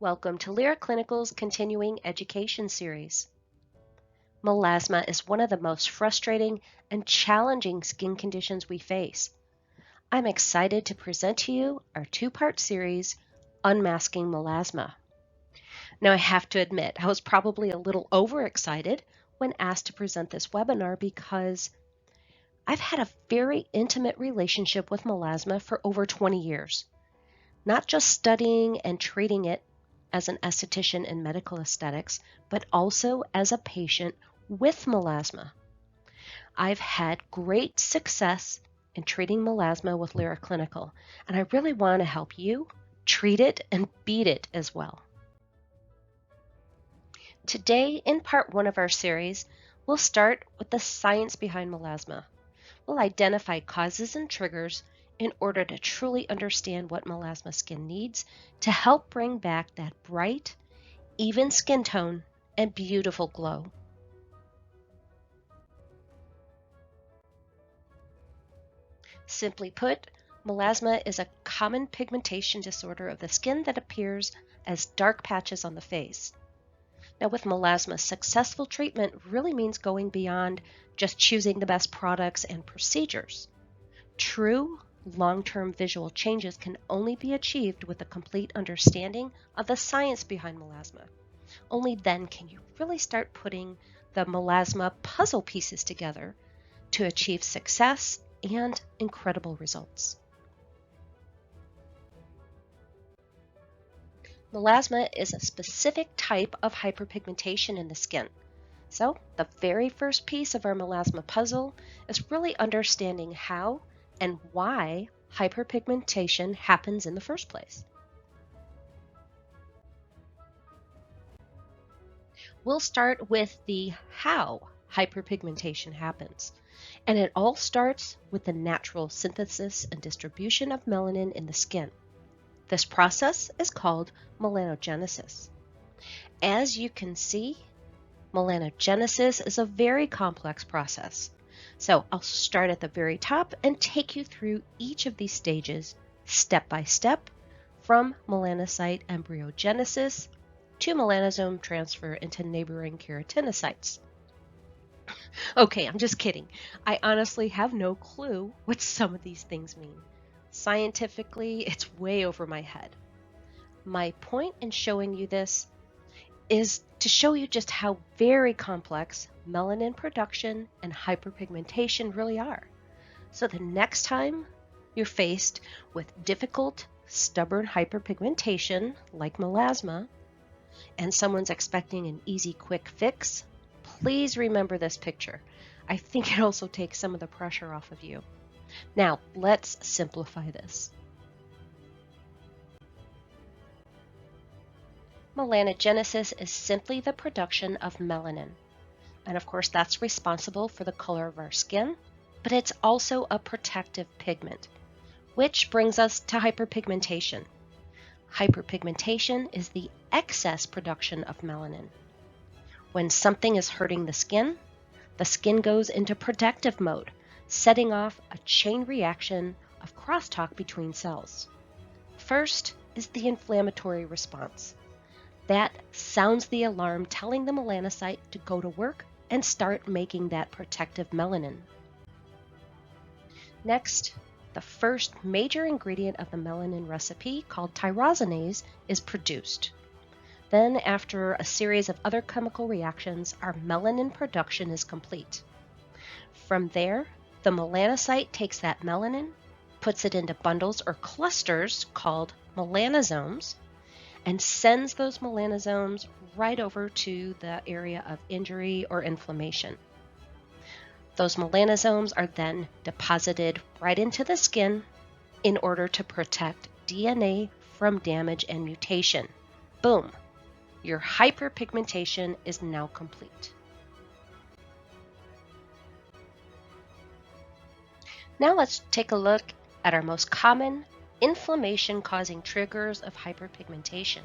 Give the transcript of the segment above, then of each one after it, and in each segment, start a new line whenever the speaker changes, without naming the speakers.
Welcome to Lira Clinical's Continuing Education Series. Melasma is one of the most frustrating and challenging skin conditions we face. I'm excited to present to you our two-part series, Unmasking Melasma. Now I have to admit, I was probably a little overexcited when asked to present this webinar because I've had a very intimate relationship with melasma for over 20 years, not just studying and treating it as an esthetician in medical aesthetics, but also as a patient with melasma. I've had great success in treating melasma with Lira Clinical, and I really want to help you treat it and beat it as well. Today, in part one of our series, we'll start with the science behind melasma. We'll identify causes and triggers in order to truly understand what melasma skin needs to help bring back that bright, even skin tone and beautiful glow. Simply put, melasma is a common pigmentation disorder of the skin that appears as dark patches on the face. Now with melasma, successful treatment really means going beyond just choosing the best products and procedures. True long-term visual changes can only be achieved with a complete understanding of the science behind melasma. Only then can you really start putting the melasma puzzle pieces together to achieve success and incredible results. Melasma is a specific type of hyperpigmentation in the skin. So the very first piece of our melasma puzzle is really understanding how and why hyperpigmentation happens in the first place. We'll start with the how hyperpigmentation happens. And it all starts with the natural synthesis and distribution of melanin in the skin. This process is called melanogenesis. As you can see, melanogenesis is a very complex process. So I'll start at the very top and take you through each of these stages step by step, from melanocyte embryogenesis to melanosome transfer into neighboring keratinocytes. Okay, I'm just kidding. I honestly have no clue what some of these things mean. Scientifically, it's way over my head. My point in showing you this is to show you just how very complex melanin production and hyperpigmentation really are. So the next time you're faced with difficult, stubborn hyperpigmentation like melasma, and someone's expecting an easy, quick fix, please remember this picture. I think it also takes some of the pressure off of you. Now, let's simplify this. Melanogenesis is simply the production of melanin. And of course, that's responsible for the color of our skin, but it's also a protective pigment, which brings us to hyperpigmentation. Hyperpigmentation is the excess production of melanin. When something is hurting the skin goes into protective mode, setting off a chain reaction of crosstalk between cells. First is the inflammatory response. That sounds the alarm telling the melanocyte to go to work and start making that protective melanin. Next, the first major ingredient of the melanin recipe, called tyrosinase, is produced. Then, after a series of other chemical reactions, our melanin production is complete. From there, the melanocyte takes that melanin, puts it into bundles or clusters called melanosomes, and sends those melanosomes right over to the area of injury or inflammation. Those melanosomes are then deposited right into the skin in order to protect DNA from damage and mutation. Boom! Your hyperpigmentation is now complete. Now let's take a look at our most common inflammation-causing triggers of hyperpigmentation.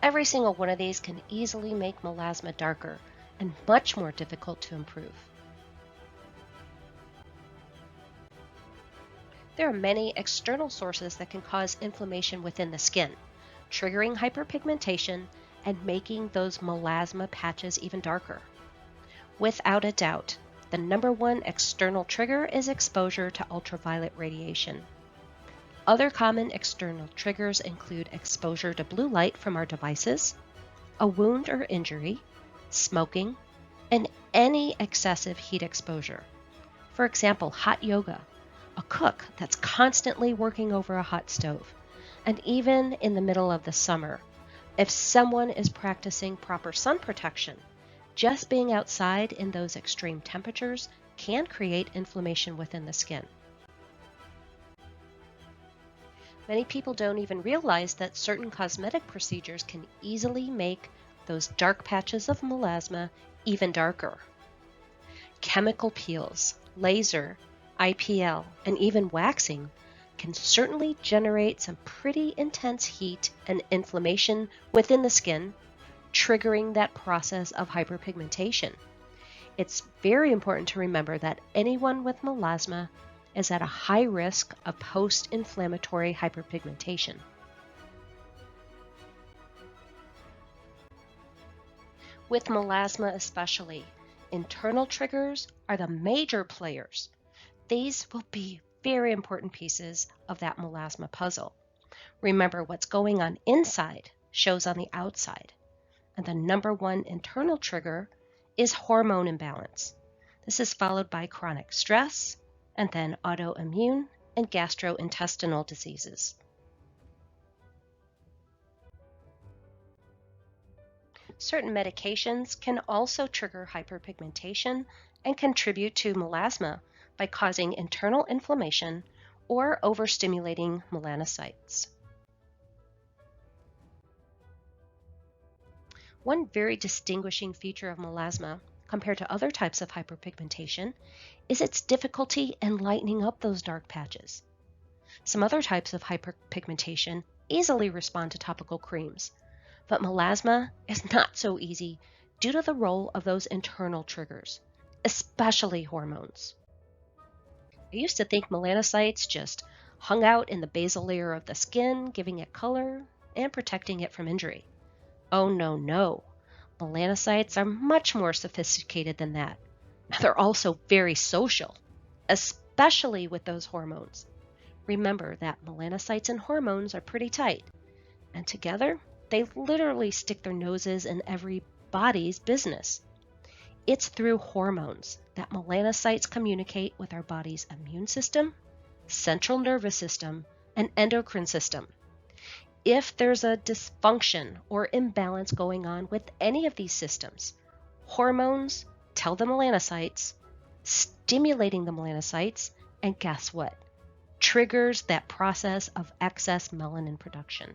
Every single one of these can easily make melasma darker and much more difficult to improve. There are many external sources that can cause inflammation within the skin. triggering hyperpigmentation and making those melasma patches even darker. Without a doubt, the number one external trigger is exposure to ultraviolet radiation. Other common external triggers include exposure to blue light from our devices, a wound or injury, smoking, and any excessive heat exposure. For example, hot yoga, a cook that's constantly working over a hot stove, and even in the middle of the summer, if someone is practicing proper sun protection, just being outside in those extreme temperatures can create inflammation within the skin. Many people don't even realize that certain cosmetic procedures can easily make those dark patches of melasma even darker. Chemical peels, laser, IPL, and even waxing can certainly generate some pretty intense heat and inflammation within the skin, triggering that process of hyperpigmentation. It's very important to remember that anyone with melasma is at a high risk of post-inflammatory hyperpigmentation. With melasma especially, internal triggers are the major players. These will be very important pieces of that melasma puzzle. Remember, what's going on inside shows on the outside. And the number one internal trigger is hormone imbalance. This is followed by chronic stress, and then autoimmune and gastrointestinal diseases. Certain medications can also trigger hyperpigmentation and contribute to melasma by causing internal inflammation or overstimulating melanocytes. One very distinguishing feature of melasma compared to other types of hyperpigmentation is its difficulty in lightening up those dark patches. Some other types of hyperpigmentation easily respond to topical creams, but melasma is not so easy due to the role of those internal triggers, especially hormones. I used to think melanocytes just hung out in the basal layer of the skin, giving it color and protecting it from injury. Oh no. Melanocytes are much more sophisticated than that. They're also very social, especially with those hormones. Remember that melanocytes and hormones are pretty tight, and together they literally stick their noses in everybody's business. It's through hormones that melanocytes communicate with our body's immune system, central nervous system, and endocrine system. If there's a dysfunction or imbalance going on with any of these systems, hormones tell the melanocytes, stimulating the melanocytes, and guess what? Triggers that process of excess melanin production.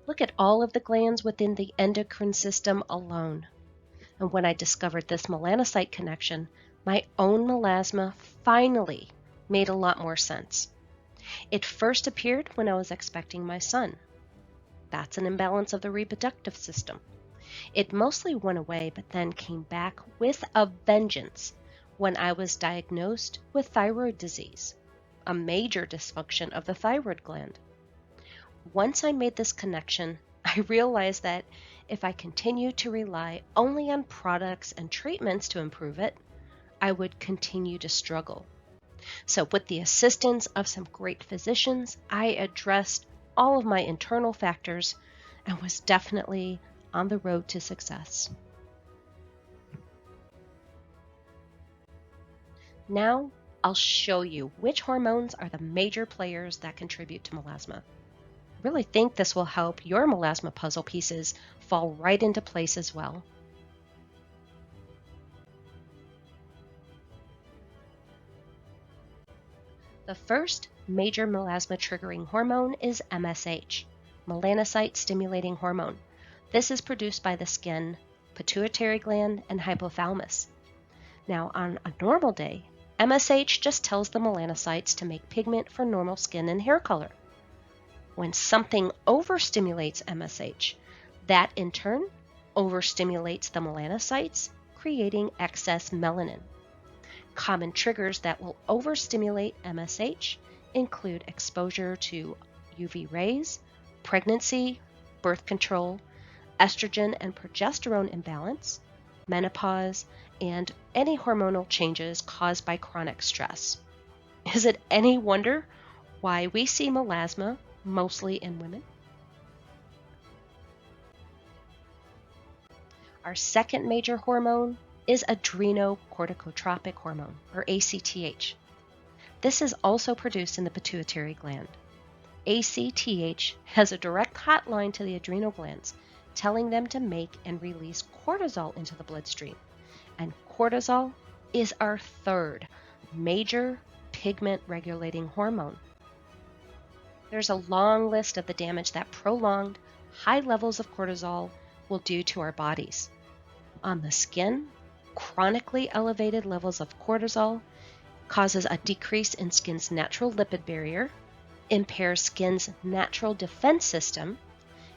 Look at all of the glands within the endocrine system alone. And when I discovered this melanocyte connection, my own melasma finally made a lot more sense. It first appeared when I was expecting my son. That's an imbalance of the reproductive system. It mostly went away, but then came back with a vengeance when I was diagnosed with thyroid disease, a major dysfunction of the thyroid gland. Once I made this connection, I realized that if I continued to rely only on products and treatments to improve it, I would continue to struggle. So with the assistance of some great physicians, I addressed all of my internal factors and was definitely on the road to success. Now I'll show you which hormones are the major players that contribute to melasma. I really think this will help your melasma puzzle pieces fall right into place as well. The first major melasma triggering hormone is MSH, melanocyte stimulating hormone. This is produced by the skin, pituitary gland, and hypothalamus. Now, on a normal day, MSH just tells the melanocytes to make pigment for normal skin and hair color. When something overstimulates MSH, that in turn overstimulates the melanocytes, creating excess melanin. Common triggers that will overstimulate MSH include exposure to UV rays, pregnancy, birth control, estrogen and progesterone imbalance, menopause, and any hormonal changes caused by chronic stress. Is it any wonder why we see melasma mostly in women? Our second major hormone is adrenocorticotropic hormone, or ACTH. This is also produced in the pituitary gland. ACTH has a direct hotline to the adrenal glands, telling them to make and release cortisol into the bloodstream. And cortisol is our third major pigment regulating hormone. There's a long list of the damage that prolonged high levels of cortisol will do to our bodies. On the skin, chronically elevated levels of cortisol causes a decrease in skin's natural lipid barrier, impairs skin's natural defense system,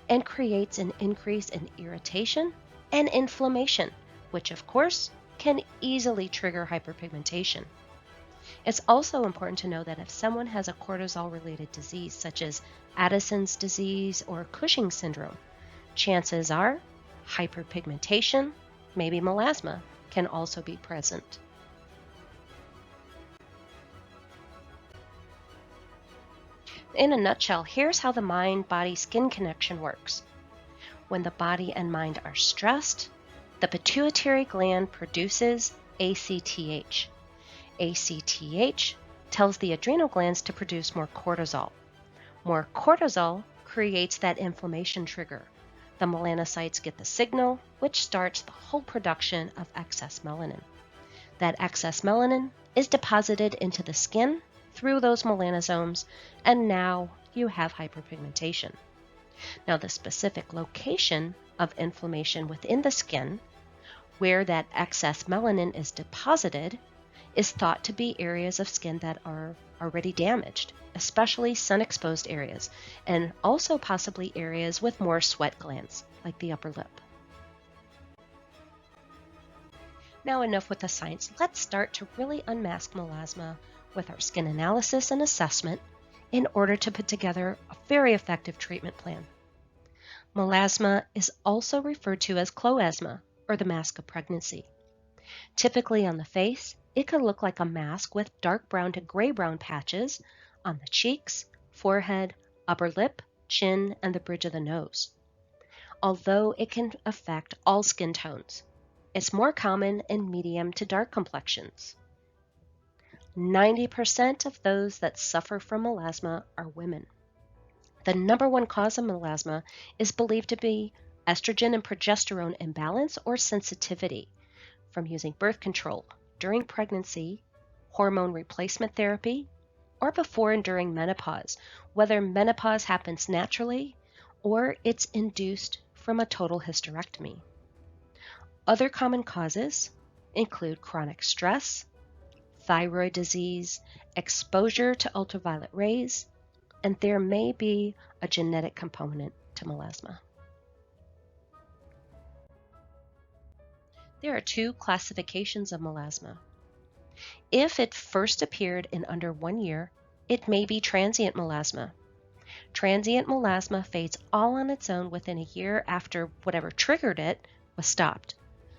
and creates an increase in irritation and inflammation, which of course can easily trigger hyperpigmentation. It's also important to know that if someone has a cortisol-related disease such as Addison's disease or Cushing's syndrome, chances are hyperpigmentation, maybe melasma, can also be present. In a nutshell, here's how the mind-body-skin connection works. When the body and mind are stressed, the pituitary gland produces ACTH. ACTH tells the adrenal glands to produce more cortisol. More cortisol creates that inflammation trigger. The melanocytes get the signal, which starts the whole production of excess melanin. That excess melanin is deposited into the skin through those melanosomes, and now you have hyperpigmentation. Now, the specific location of inflammation within the skin, where that excess melanin is deposited, is thought to be areas of skin that are already damaged, especially sun-exposed areas, and also possibly areas with more sweat glands, like the upper lip. Now, enough with the science. Let's start to really unmask melasma with our skin analysis and assessment in order to put together a very effective treatment plan. Melasma is also referred to as cloasma, or the mask of pregnancy. Typically on the face, it can look like a mask with dark brown to gray brown patches on the cheeks, forehead, upper lip, chin, and the bridge of the nose. Although it can affect all skin tones, it's more common in medium to dark complexions. 90% of those that suffer from melasma are women. The number one cause of melasma is believed to be estrogen and progesterone imbalance or sensitivity from using birth control during pregnancy, hormone replacement therapy, or before and during menopause, whether menopause happens naturally or it's induced from a total hysterectomy. Other common causes include chronic stress, thyroid disease, exposure to ultraviolet rays, and there may be a genetic component to melasma. There are two classifications of melasma. If it first appeared in under 1 year, it may be transient melasma. Transient melasma fades all on its own within a year after whatever triggered it was stopped.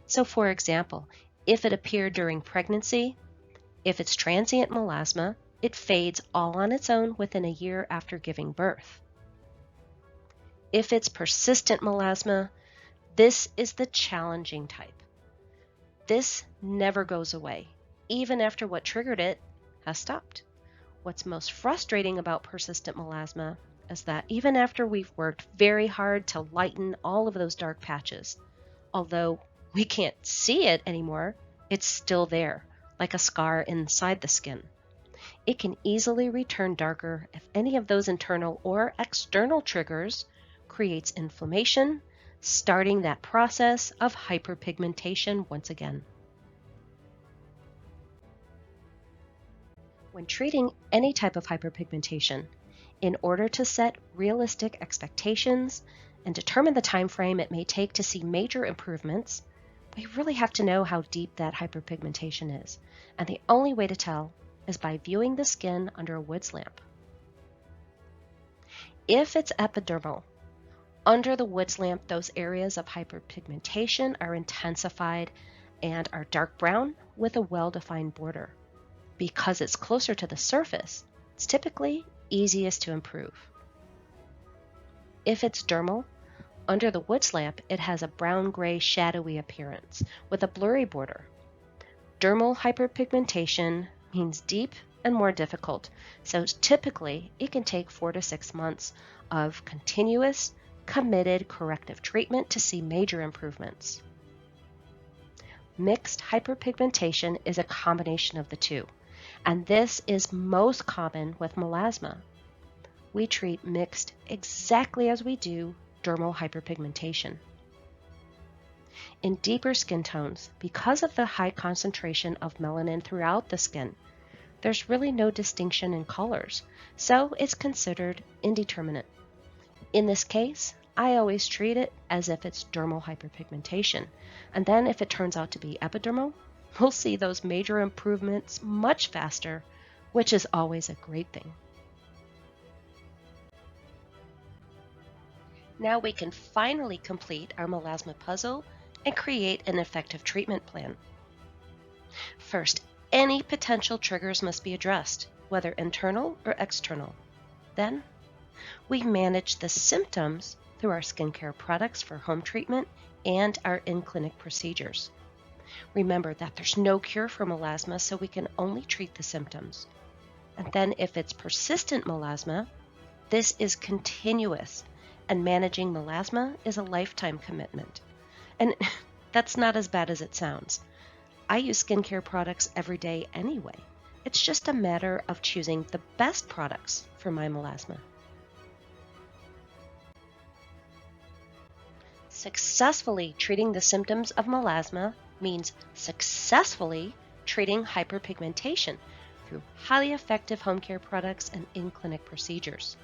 So for example, if it appeared during pregnancy, if it's transient melasma, it fades all on its own within a year after giving birth. If it's persistent melasma, this is the challenging type. This never goes away, even after what triggered it has stopped. What's most frustrating about persistent melasma is that even after we've worked very hard to lighten all of those dark patches, although we can't see it anymore, it's still there, like a scar inside the skin. It can easily return darker if any of those internal or external triggers creates inflammation, starting that process of hyperpigmentation once again. When treating any type of hyperpigmentation, in order to set realistic expectations and determine the time frame it may take to see major improvements, we really have to know how deep that hyperpigmentation is. And the only way to tell is by viewing the skin under a Woods lamp. If it's epidermal, under the Woods lamp, those areas of hyperpigmentation are intensified and are dark brown with a well-defined border. Because it's closer to the surface, it's typically easiest to improve. If it's dermal, under the Woods lamp, it has a brown-gray shadowy appearance with a blurry border. Dermal hyperpigmentation means deep and more difficult, so typically it can take 4 to 6 months of continuous, committed corrective treatment to see major improvements. Mixed hyperpigmentation is a combination of the two, and this is most common with melasma. We treat mixed exactly as we do dermal hyperpigmentation. In deeper skin tones, because of the high concentration of melanin throughout the skin, there's really no distinction in colors, so it's considered indeterminate. In this case, I always treat it as if it's dermal hyperpigmentation, and then if it turns out to be epidermal, we'll see those major improvements much faster, which is always a great thing. Now we can finally complete our melasma puzzle and create an effective treatment plan. First, any potential triggers must be addressed, whether internal or external. Then, we manage the symptoms through our skincare products for home treatment and our in-clinic procedures. Remember that there's no cure for melasma, so we can only treat the symptoms. And then if it's persistent melasma, this is continuous, and managing melasma is a lifetime commitment. And that's not as bad as it sounds. I use skincare products every day anyway. It's just a matter of choosing the best products for my melasma. Successfully treating the symptoms of melasma means successfully treating hyperpigmentation through highly effective home care products and in-clinic procedures.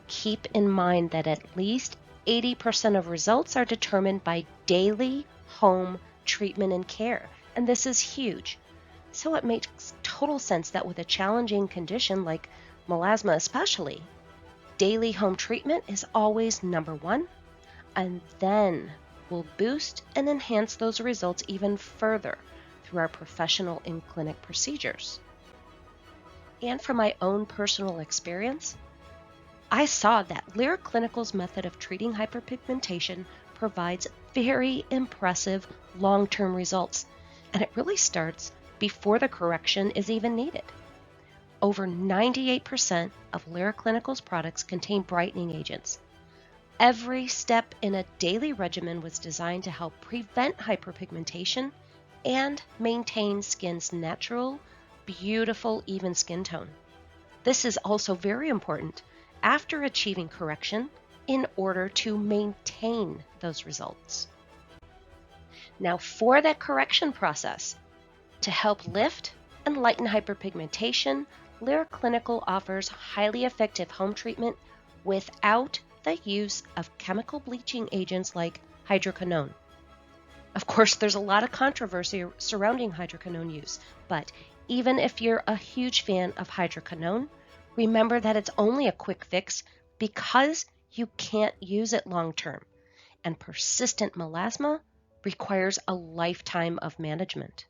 Keep in mind that at least 80% of results are determined by daily home treatment and care, and this is huge. So it makes total sense that with a challenging condition like melasma especially, daily home treatment is always number one, and then we'll boost and enhance those results even further through our professional in-clinic procedures. And from my own personal experience, I saw that Lira Clinical's method of treating hyperpigmentation provides very impressive long-term results, and it really starts before the correction is even needed. Over 98% of Lira Clinical's products contain brightening agents. Every step in a daily regimen was designed to help prevent hyperpigmentation and maintain skin's natural, beautiful, even skin tone. This is also very important after achieving correction in order to maintain those results. Now for that correction process, to help lift and lighten hyperpigmentation, Lira Clinical offers highly effective home treatment without the use of chemical bleaching agents like hydroquinone. Of course, there's a lot of controversy surrounding hydroquinone use, but even if you're a huge fan of hydroquinone, remember that it's only a quick fix because you can't use it long term, and persistent melasma requires a lifetime of management.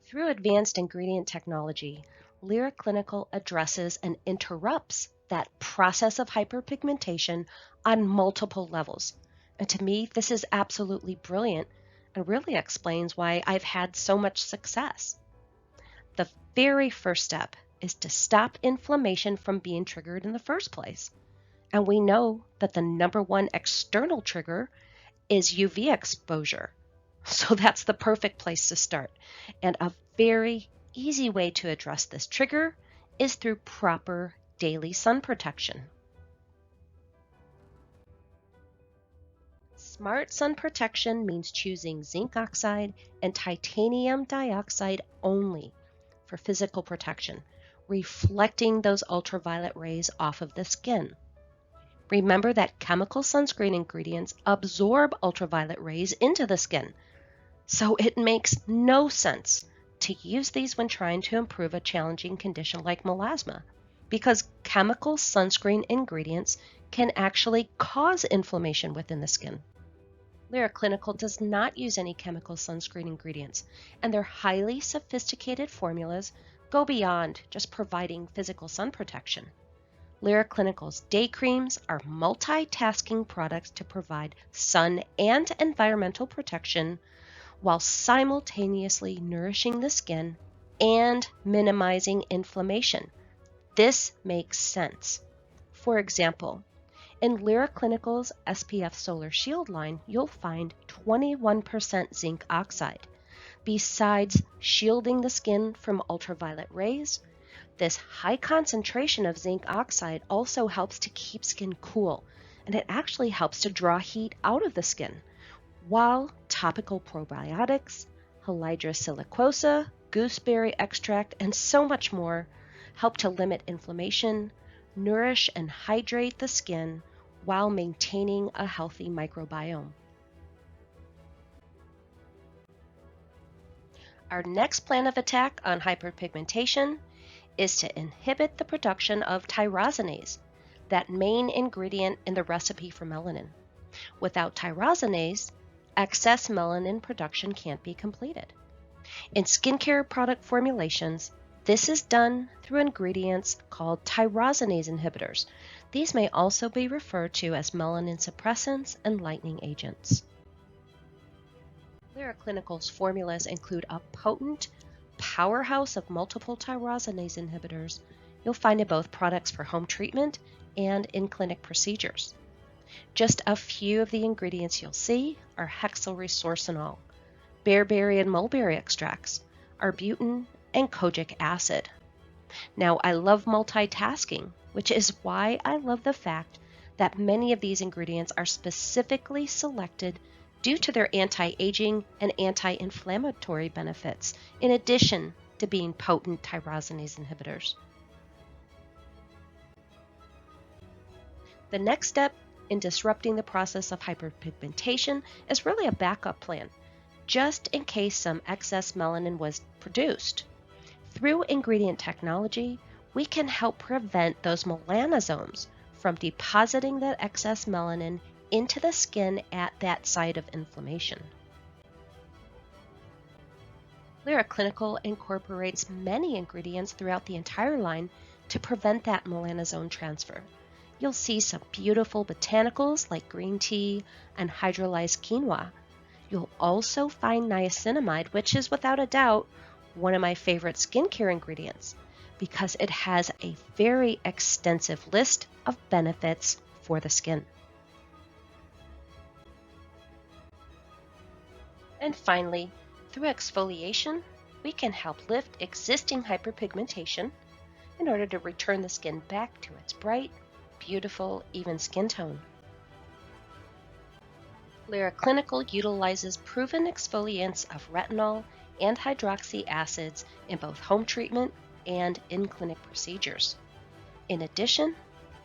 Through advanced ingredient technology, Lira Clinical addresses and interrupts that process of hyperpigmentation on multiple levels. And to me, this is absolutely brilliant and really explains why I've had so much success. The very first step is to stop inflammation from being triggered in the first place. And we know that the number one external trigger is UV exposure. So that's the perfect place to start. And a very easy way to address this trigger is through proper daily sun protection. Smart sun protection means choosing zinc oxide and titanium dioxide only for physical protection, reflecting those ultraviolet rays off of the skin. Remember that chemical sunscreen ingredients absorb ultraviolet rays into the skin, So it makes no sense to use these when trying to improve a challenging condition like melasma, because chemical sunscreen ingredients can actually cause inflammation within the skin. Lira Clinical does not use any chemical sunscreen ingredients, and their highly sophisticated formulas go beyond just providing physical sun protection. Lira Clinical's day creams are multitasking products to provide sun and environmental protection while simultaneously nourishing the skin and minimizing inflammation. This makes sense. For example, in Lira Clinical's SPF Solar Shield line, you'll find 21% zinc oxide. Besides shielding the skin from ultraviolet rays, this high concentration of zinc oxide also helps to keep skin cool, and it actually helps to draw heat out of the skin, while topical probiotics, Hydra silicosa, gooseberry extract, and so much more help to limit inflammation, nourish and hydrate the skin while maintaining a healthy microbiome. Our next plan of attack on hyperpigmentation is to inhibit the production of tyrosinase, that main ingredient in the recipe for melanin. Without tyrosinase, excess melanin production can't be completed. In skincare product formulations, this is done through ingredients called tyrosinase inhibitors. These may also be referred to as melanin suppressants and lightening agents. Lira Clinical's formulas include a potent powerhouse of multiple tyrosinase inhibitors you'll find in both products for home treatment and in clinic procedures. Just a few of the ingredients you'll see are hexylresorcinol, bearberry and mulberry extracts, arbutin, and kojic acid. Now, I love multitasking, which is why I love the fact that many of these ingredients are specifically selected due to their anti-aging and anti-inflammatory benefits, in addition to being potent tyrosinase inhibitors. The next step in disrupting the process of hyperpigmentation is really a backup plan, just in case some excess melanin was produced. Through ingredient technology, we can help prevent those melanosomes from depositing that excess melanin into the skin at that site of inflammation. Lira Clinical incorporates many ingredients throughout the entire line to prevent that melanosome transfer. You'll see some beautiful botanicals like green tea and hydrolyzed quinoa. You'll also find niacinamide, which is without a doubt one of my favorite skincare ingredients because it has a very extensive list of benefits for the skin. And finally, through exfoliation, we can help lift existing hyperpigmentation in order to return the skin back to its bright, beautiful, even skin tone. Lira Clinical utilizes proven exfoliants of retinol and hydroxy acids in both home treatment and in-clinic procedures. In addition,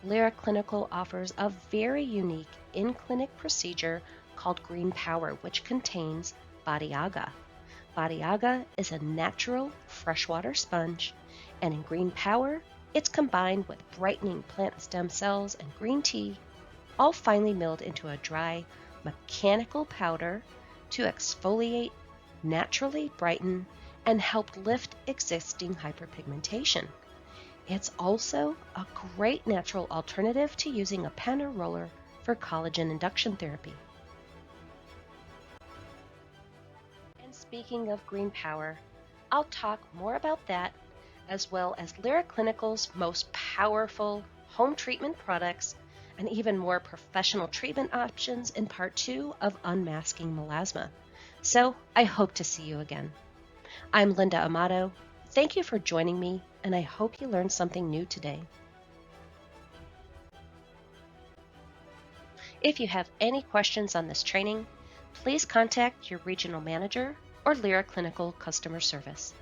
Lira Clinical offers a very unique in-clinic procedure called Green Power, which contains Badiaga. Badiaga is a natural freshwater sponge, and in Green Power, it's combined with brightening plant stem cells and green tea, all finely milled into a dry, mechanical powder to exfoliate, naturally brighten, and help lift existing hyperpigmentation. It's also a great natural alternative to using a pen or roller for collagen induction therapy. And speaking of Green Power, I'll talk more about that as well as Lira Clinical's most powerful home treatment products and even more professional treatment options in part 2 of Unmasking Melasma. So I hope to see you again. I'm Linda Amato. Thank you for joining me, and I hope you learned something new today. If you have any questions on this training, please contact your regional manager or Lira Clinical customer service.